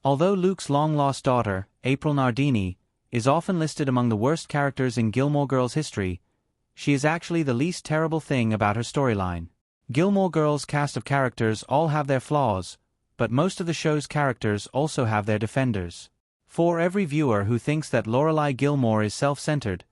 Although Luke's long-lost daughter, April Nardini, is often listed among the worst characters in Gilmore Girls history, she is actually the least terrible thing about her storyline. Gilmore Girls' cast of characters all have their flaws, but most of the show's characters also have their defenders. For every viewer who thinks that Lorelai Gilmore is self-centered,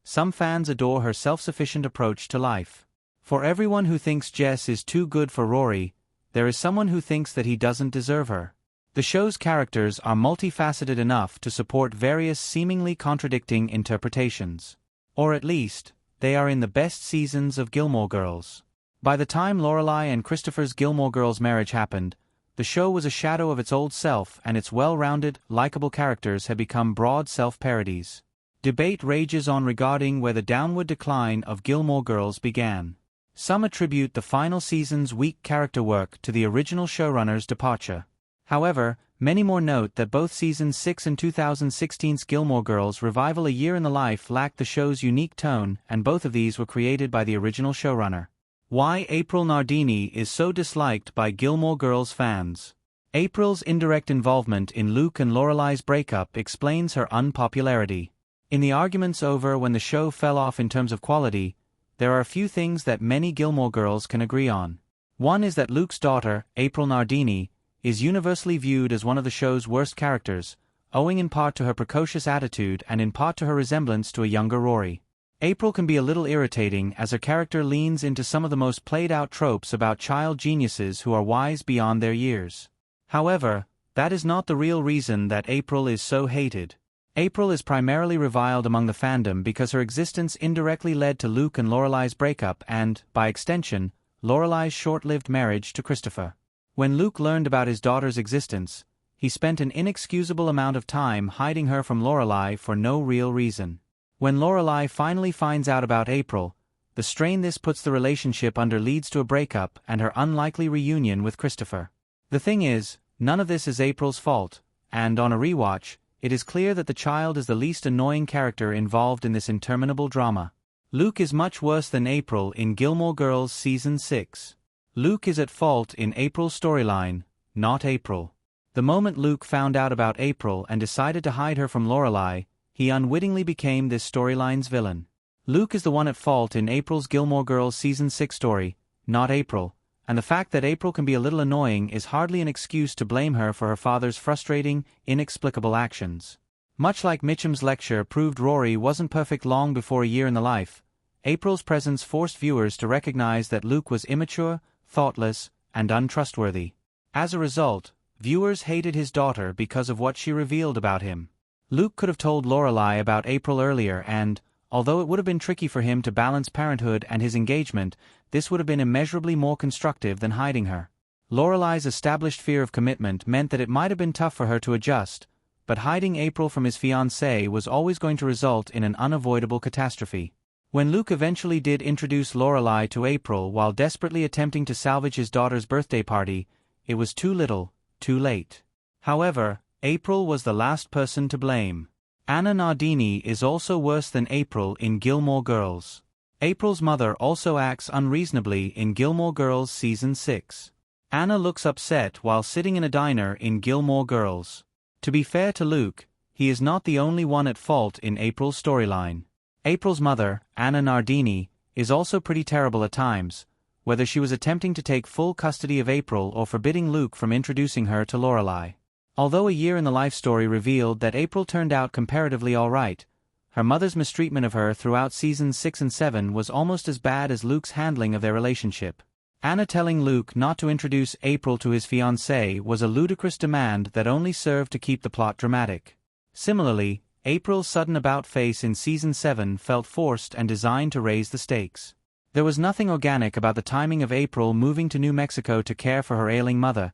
some fans adore her self-sufficient approach to life. For everyone who thinks Jess is too good for Rory, there is someone who thinks that he doesn't deserve her. The show's characters are multifaceted enough to support various seemingly contradicting interpretations. Or at least, they are in the best seasons of Gilmore Girls. By the time Lorelai and Christopher's Gilmore Girls marriage happened, the show was a shadow of its old self, and its well-rounded, likable characters had become broad self-parodies. Debate rages on regarding where the downward decline of Gilmore Girls began. Some attribute the final season's weak character work to the original showrunner's departure. However, many more note that both Season 6 and 2016's Gilmore Girls revival A Year in the Life lacked the show's unique tone, and both of these were created by the original showrunner. Why April Nardini is so disliked by Gilmore Girls fans. April's indirect involvement in Luke and Lorelai's breakup explains her unpopularity. In the arguments over when the show fell off in terms of quality, there are a few things that many Gilmore Girls can agree on. One is that Luke's daughter, April Nardini, is universally viewed as one of the show's worst characters, owing in part to her precocious attitude and in part to her resemblance to a younger Rory. April can be a little irritating as her character leans into some of the most played-out tropes about child geniuses who are wise beyond their years. However, that is not the real reason that April is so hated. April is primarily reviled among the fandom because her existence indirectly led to Luke and Lorelai's breakup and, by extension, Lorelai's short-lived marriage to Christopher. When Luke learned about his daughter's existence, he spent an inexcusable amount of time hiding her from Lorelai for no real reason. When Lorelai finally finds out about April, the strain this puts the relationship under leads to a breakup and her unlikely reunion with Christopher. The thing is, none of this is April's fault, and on a rewatch, it is clear that the child is the least annoying character involved in this interminable drama. Luke is much worse than April in Gilmore Girls Season 6. Luke is at fault in April's storyline, not April. The moment Luke found out about April and decided to hide her from Lorelai, he unwittingly became this storyline's villain. Luke is the one at fault in April's Gilmore Girls Season 6 story, not April, and the fact that April can be a little annoying is hardly an excuse to blame her for her father's frustrating, inexplicable actions. Much like Mitchum's lecture proved Rory wasn't perfect long before A Year in the Life, April's presence forced viewers to recognize that Luke was immature, thoughtless, and untrustworthy. As a result, viewers hated his daughter because of what she revealed about him. Luke could have told Lorelai about April earlier and, although it would have been tricky for him to balance parenthood and his engagement, this would have been immeasurably more constructive than hiding her. Lorelai's established fear of commitment meant that it might have been tough for her to adjust, but hiding April from his fiancée was always going to result in an unavoidable catastrophe. When Luke eventually did introduce Lorelai to April while desperately attempting to salvage his daughter's birthday party, it was too little, too late. However, April was the last person to blame. Anna Nardini is also worse than April in Gilmore Girls. April's mother also acts unreasonably in Gilmore Girls Season 6. Anna looks upset while sitting in a diner in Gilmore Girls. To be fair to Luke, he is not the only one at fault in April's storyline. April's mother, Anna Nardini, is also pretty terrible at times, whether she was attempting to take full custody of April or forbidding Luke from introducing her to Lorelai. Although A Year in the Life story revealed that April turned out comparatively alright, her mother's mistreatment of her throughout Seasons 6 and 7 was almost as bad as Luke's handling of their relationship. Anna telling Luke not to introduce April to his fiancée was a ludicrous demand that only served to keep the plot dramatic. Similarly, April's sudden about-face in Season 7 felt forced and designed to raise the stakes. There was nothing organic about the timing of April moving to New Mexico to care for her ailing mother,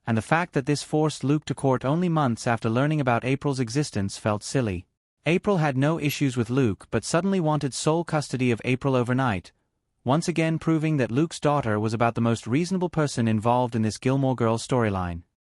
and the fact that this forced Luke to court only months after learning about April's existence felt silly. April had no issues with Luke but suddenly wanted sole custody of April overnight, once again proving that Luke's daughter was about the most reasonable person involved in this Gilmore Girls storyline.